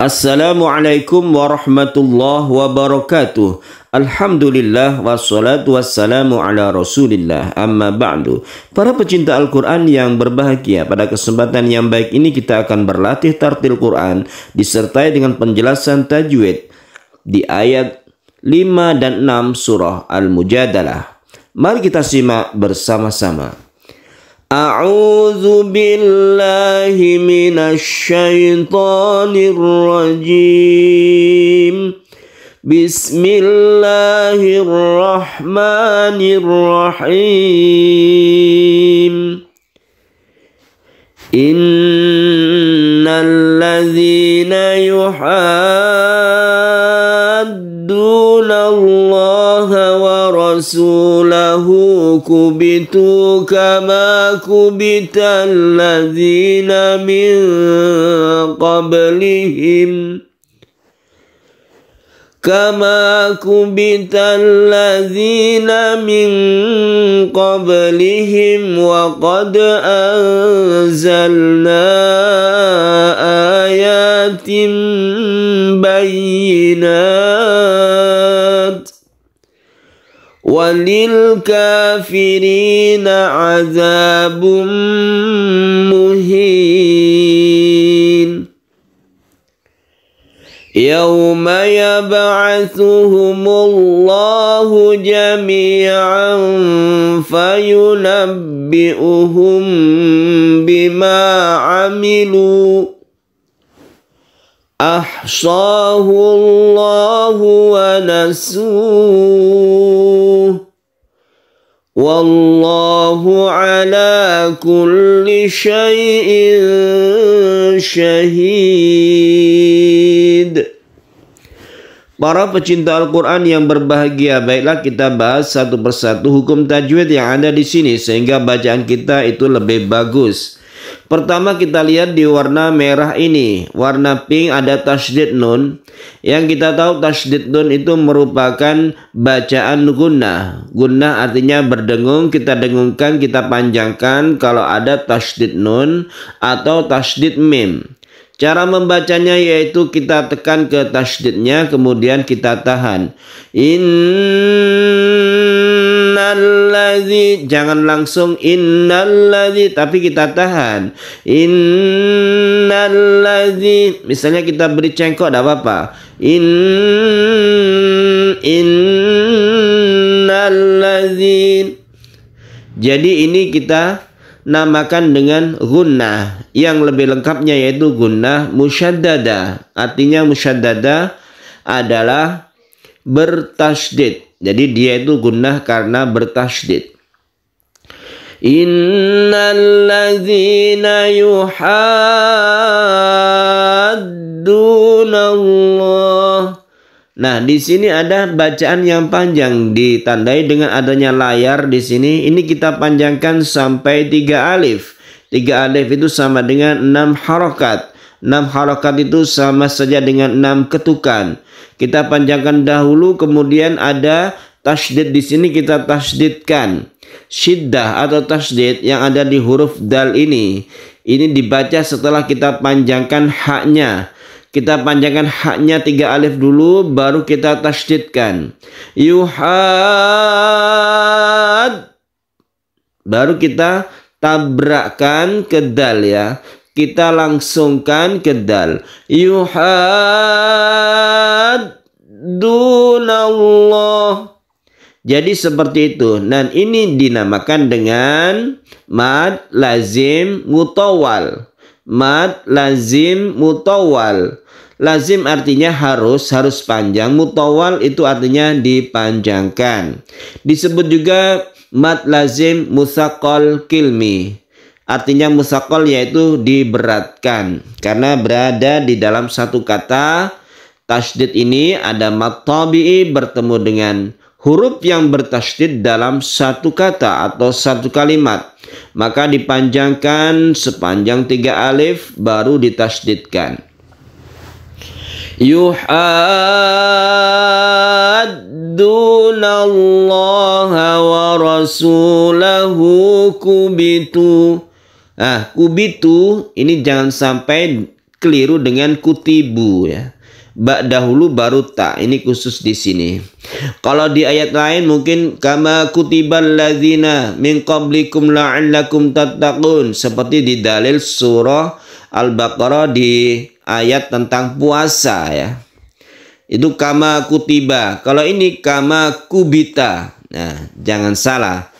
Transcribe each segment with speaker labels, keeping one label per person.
Speaker 1: Assalamualaikum warahmatullahi wabarakatuh. Alhamdulillah wassalatu wassalamu ala rasulillah, amma ba'du. Para pecinta Al-Quran yang berbahagia, pada kesempatan yang baik ini kita akan berlatih tartil Quran disertai dengan penjelasan tajwid di ayat 5 dan 6 surah Al-Mujadalah. Mari kita simak bersama-sama. A'udzu billahi minasy syaithanir rajim. Bismillahirrahmanirrahim. Innal ladzina yuhadduna Allaha wa rasulahu kubitu kama kubital ladzina min qablihim kama kubital ladzina min qablihim wa qad anzalna ayatin bayyinat walil kafirina azabun muhin. Yawma yab'atsuhumullahu jami'an fayunabbi'uhum bima 'amilu ahsahu Allahu wa nasuh wallahu ala kulli syai'in syahid. Para pecinta Al-Quran yang berbahagia, baiklah kita bahas satu persatu hukum tajwid yang ada di sini sehingga bacaan kita itu lebih bagus. Pertama kita lihat di warna merah ini, warna pink ada tasydid nun. Yang kita tahu tasydid nun itu merupakan bacaan gunnah. Gunnah artinya berdengung, kita dengungkan, kita panjangkan kalau ada tasydid nun atau tasydid mim. Cara membacanya yaitu kita tekan ke tasydidnya kemudian kita tahan. Innalladzi, jangan langsung innalladzi tapi kita tahan. Innalladzi, misalnya kita beri cengkok tidak apa-apa. Innalladzi. Jadi ini kita namakan dengan gunnah. Yang lebih lengkapnya yaitu gunnah musyaddada. Artinya musyaddada adalah bertasydid. Jadi dia itu gunnah karena bertasydid. Innal ladzina yuhadduna Allah. Nah, di sini ada bacaan yang panjang ditandai dengan adanya layar di sini. Ini kita panjangkan sampai 3 alif. 3 alif itu sama dengan 6 harokat. 6 harokat itu sama saja dengan 6 ketukan. Kita panjangkan dahulu, kemudian ada tasydid di sini kita tasydidkan. Syiddah atau tasydid yang ada di huruf dal ini dibaca setelah kita panjangkan haknya. Kita panjangkan haknya 3 alif dulu, baru kita tasydidkan. Yuhad. Baru kita tabrakkan ke dal ya. Kita langsungkan ke dal. Yuhaddunallah. Jadi seperti itu. Dan ini dinamakan dengan mad lazim mutawal. Mad lazim mutawal. Lazim artinya harus panjang. Mutawal itu artinya dipanjangkan. Disebut juga mad lazim musaqqal kilmi. Artinya musaqqal yaitu diberatkan. Karena berada di dalam satu kata. Tasydid ini ada mad tabi'i bertemu dengan huruf yang bertasydid dalam satu kata atau satu kalimat. Maka dipanjangkan sepanjang 3 alif baru ditasydidkan. Yuhaddunallaha wa rasulahu kubitu. Nah, kubitu ini jangan sampai keliru dengan kutibu ya. Ba dahulu baru ta, ini khusus di sini. Kalau di ayat lain mungkin kama kutibal ladzina min qablikum la'allakum tattaqun, seperti di dalil surah Al-Baqarah di ayat tentang puasa ya. Itu kama kutiba. Kalau ini kama kubita. Nah, jangan salah.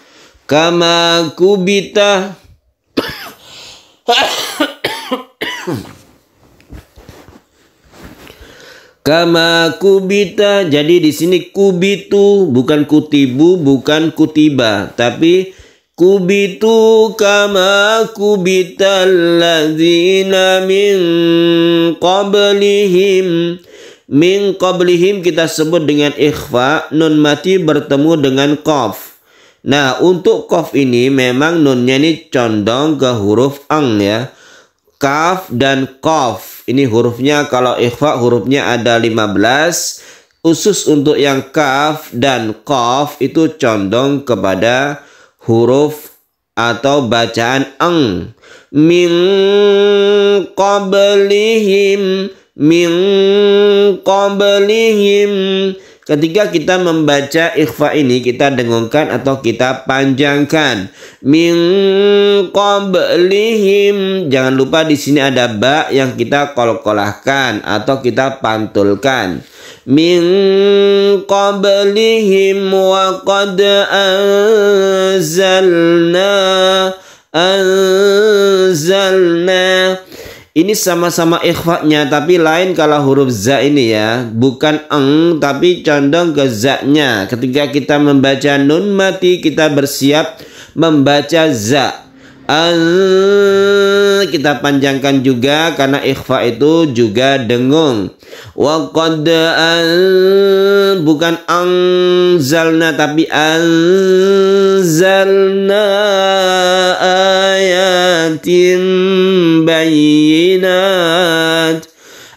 Speaker 1: Kama kubita. Kama kubita, jadi di sini kubitu bukan kutibu, bukan kutiba, tapi kubitu kama kubita alladzina min qablihim. Min qablihim kita sebut dengan ikhfa, nun mati bertemu dengan qaf. Nah, untuk qaf ini memang nunnya ini condong ke huruf ang ya. Kaf dan qaf. Ini hurufnya kalau ikhfa hurufnya ada 15. Khusus untuk yang kaf dan qaf itu condong kepada huruf atau bacaan ang. Min qablihim. Min qablihim. Ketika kita membaca ikhfa ini kita dengungkan atau kita panjangkan. Min qablihim. Jangan lupa di sini ada ba yang kita qalqalahkan atau kita pantulkan. Min qablihim wa qad anzalna. Ini sama-sama ikhfa-nya tapi lain kalau huruf za ini ya. Bukan eng tapi condong ke za-nya. Ketika kita membaca nun mati kita bersiap membaca za. Kita panjangkan juga karena ikhfa itu juga dengung. Wa qad bukan anzalna tapi anzalna ayatin bayyinat.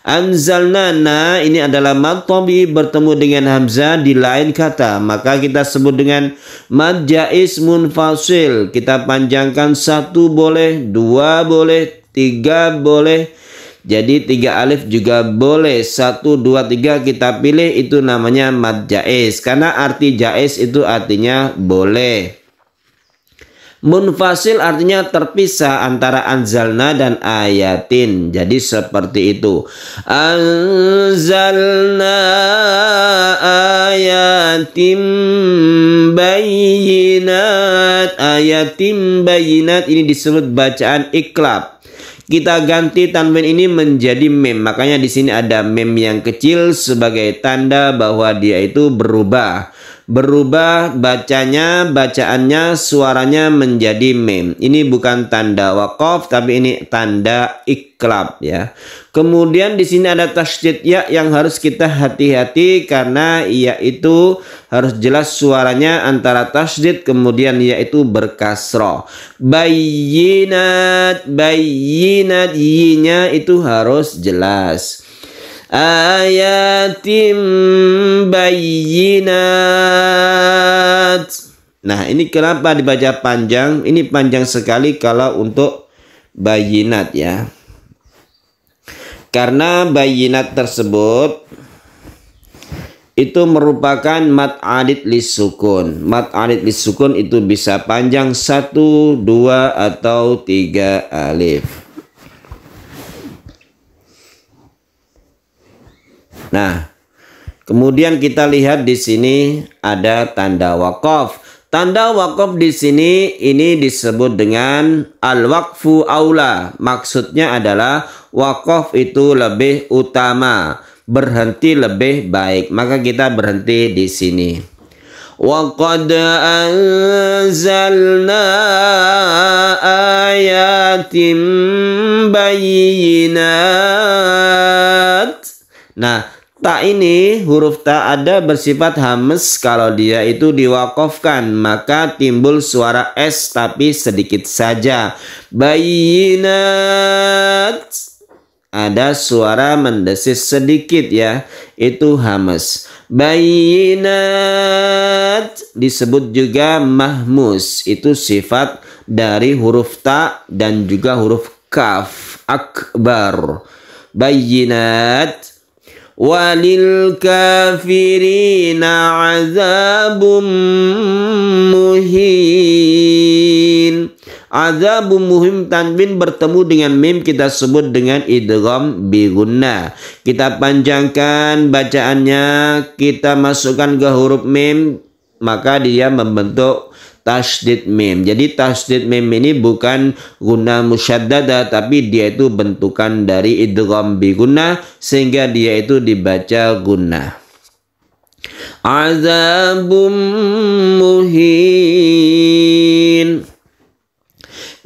Speaker 1: Anzalna na ini adalah mad tabi bertemu dengan hamzah di lain kata, maka kita sebut dengan mad jaiz munfasil. Kita panjangkan 1 boleh, 2 boleh, 3 boleh. Jadi 3 alif juga boleh. 1, 2, 3 kita pilih, itu namanya mad jaiz. Karena arti jaiz itu artinya boleh. Munfasil artinya terpisah antara anzalna dan ayatin. Jadi seperti itu. Anzalna ayatim bayyinat. Ayatim bayyinat ini disebut bacaan iklab. Kita ganti tanwin ini menjadi mem. Makanya di sini ada mem yang kecil sebagai tanda bahwa dia itu berubah. Berubah bacaannya, suaranya menjadi mem. Ini bukan tanda waqaf tapi ini tanda iklab ya. Kemudian di sini ada tasydid ya yang harus kita hati-hati karena ya itu harus jelas suaranya antara tasydid kemudian ya itu berkasroh. Bayyinat, bayyinat, yinya itu harus jelas. Ayatim bayyinat. Nah, ini kenapa dibaca panjang? Ini panjang sekali kalau untuk bayyinat ya. Karena bayyinat tersebut itu merupakan mad adid lisukun. Mad adid lisukun itu bisa panjang 1, 2 atau 3 alif. Nah, kemudian kita lihat di sini ada tanda waqaf. Tanda waqaf di sini ini disebut dengan al-waqfu aula. Maksudnya adalah waqaf itu lebih utama, berhenti lebih baik. Maka kita berhenti di sini. Wa qad anzalna ayatin bayyinat. Nah, ta ini huruf ta ada bersifat hamas kalau dia itu diwakafkan maka timbul suara s tapi sedikit saja. Bayyinat ada suara mendesis sedikit ya, itu hamas. Bayyinat disebut juga mahmus, itu sifat dari huruf ta dan juga huruf kaf akbar. bayyinat. Walil kafirina azabum muhin. Azabum muhim tanwin bertemu dengan mim kita sebut dengan idgham bi gunnah. Kita panjangkan bacaannya, kita masukkan ke huruf mim, maka dia membentuk tasydid mim. Jadi tasydid mim ini bukan gunnah musyaddada, tapi dia itu bentukan dari idgham bi gunnah sehingga dia itu dibaca gunnah. Azabum muhin.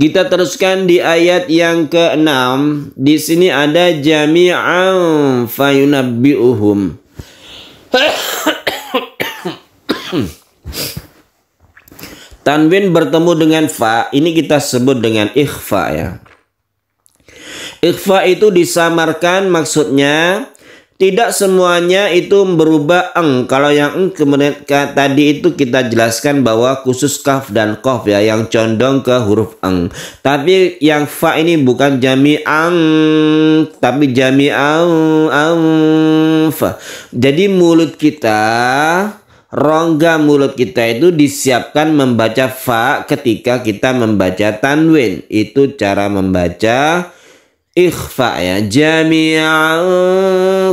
Speaker 1: Kita teruskan di ayat yang ke-6. Di sini ada jami'an fayunabbi'uhum. Tanwin bertemu dengan fa, ini kita sebut dengan ikhfa ya. Ikhfa itu disamarkan, maksudnya tidak semuanya itu berubah eng. Kalau yang eng kemudian tadi itu kita jelaskan bahwa khusus kaf dan qaf ya, yang condong ke huruf eng. Tapi yang fa ini bukan jami'an, tapi jami'an fa. Jadi mulut kita, rongga mulut kita itu disiapkan membaca fa ketika kita membaca tanwin. Itu cara membaca ikhfa ya. Jami'an,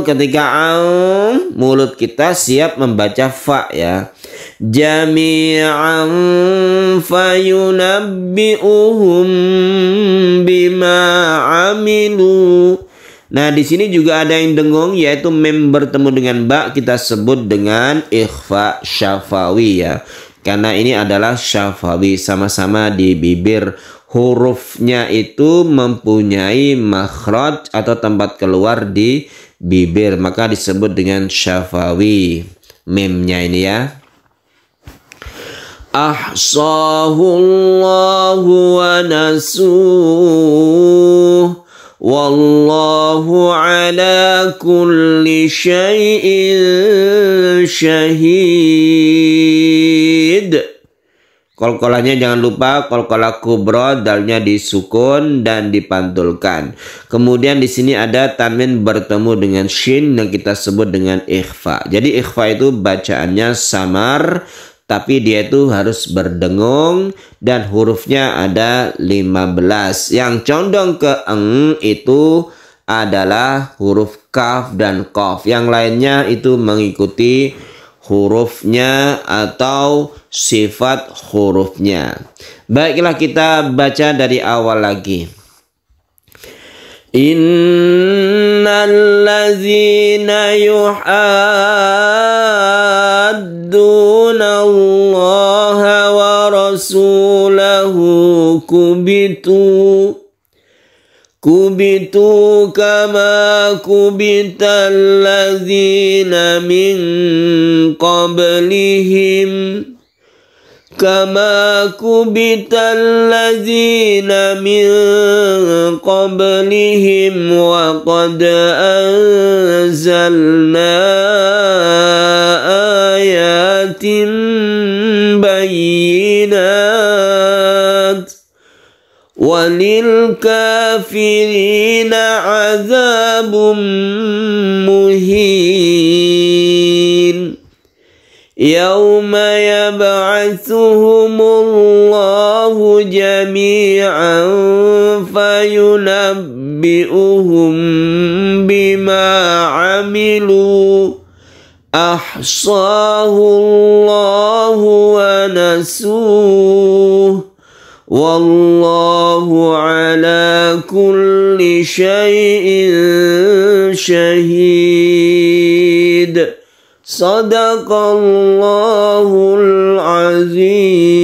Speaker 1: ketika mulut kita siap membaca fa ya. Jami'an fayunabbi'uhum bima amilu. Nah, di sini juga ada yang dengung, yaitu mim bertemu dengan ba, kita sebut dengan ikhfa syafawi ya. Karena ini adalah syafawi, sama-sama di bibir. Hurufnya itu mempunyai makhraj atau tempat keluar di bibir, maka disebut dengan syafawi. Mimnya ini ya. Ahsahullahu wa nasuh. Wallahu ala kulli syai'in syahid. Qalqalahnya jangan lupa qalqalah kubra, dalnya disukun dan dipantulkan. Kemudian di sini ada tanwin bertemu dengan shin yang kita sebut dengan ikhfa. Jadi ikhfa itu bacaannya samar, tapi dia itu harus berdengung dan hurufnya ada 15. Yang condong ke eng itu adalah huruf kaf dan qaf. Yang lainnya itu mengikuti hurufnya atau sifat hurufnya. Baiklah, kita baca dari awal lagi. Innal ladzina yuhadduna Allaha wa rasulahu kubitu kama kubital ladzina min qablihim kama kubital ladzina min qablihim wa qad anzalna ayatin bayyinat walil kafirina azabum muhin. Yawma yab'atsuhumullahu jami'an fayunabbi'uhum bima 'amilu ahsahullahu wa nasuh wallahu ala kulli syai'in syahid. Sadaqallahul azim.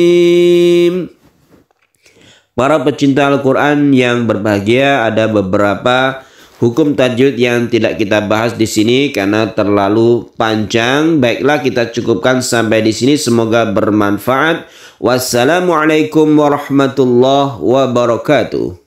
Speaker 1: Para pecinta Al-Quran yang berbahagia, ada beberapa hukum tajwid yang tidak kita bahas di sini karena terlalu panjang. Baiklah, kita cukupkan sampai di sini. Semoga bermanfaat. Wassalamualaikum warahmatullahi wabarakatuh.